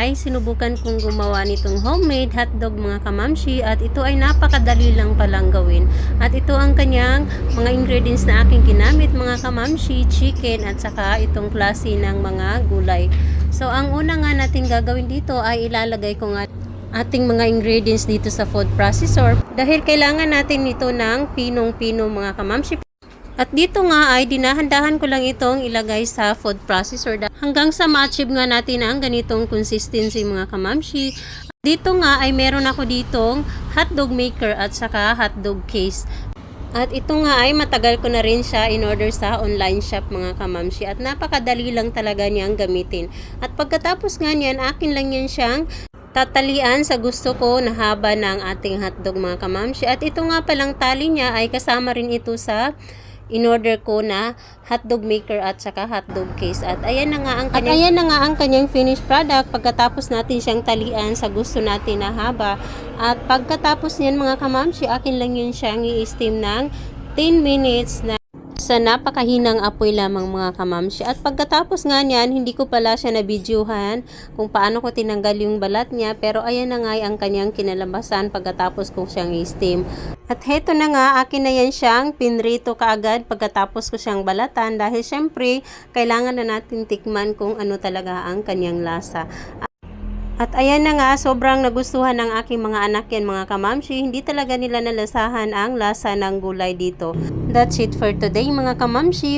ay sinubukan kong gumawa nitong homemade hotdog mga kamamshi, at ito ay napakadali lang palang gawin. At ito ang kanyang mga ingredients na aking ginamit mga kamamshi: chicken at saka itong klase ng mga gulay. So ang una nga natin gagawin dito ay ilalagay ko nga ating mga ingredients dito sa food processor, dahil kailangan natin nito ng pinong-pino mga kamamshi. At dito nga ay dinahandahan ko lang itong ilagay sa food processor hanggang sa ma-achieve nga natin ang ganitong consistency mga kamamshi. Dito nga ay meron ako ditong hotdog maker at saka hotdog case. At ito nga ay matagal ko na rin siya in order sa online shop mga kamamshi, at napakadali lang talaga niyang gamitin. At pagkatapos nga niyan, akin lang yan siyang tatalian sa gusto ko na haba ng ating hotdog mga kamamshi. At ito nga palang tali niya ay kasama rin ito sa in-order ko na hotdog maker at saka hotdog case. At ayan na nga ang kanyang finished product pagkatapos natin siyang talian sa gusto natin na haba. At pagkatapos niyan mga kamamshi, akin lang yun siyang i-steam ng 10 minutes na sa napakahinang apoy lamang mga kamamshi. At pagkatapos nga niyan, hindi ko pala siya na-videohan kung paano ko tinanggal yung balat niya, pero ayan na nga ang kanyang kinalabasan pagkatapos ko siyang i-steam. At heto na nga, akin na yan siyang pinrito kaagad pagkatapos ko siyang balatan, dahil syempre kailangan na natin tikman kung ano talaga ang kanyang lasa. At ayan na nga, sobrang nagustuhan ng aking mga anak yan mga kamamshi. Hindi talaga nila nalasahan ang lasa ng gulay dito. That's it for today mga kamamshi.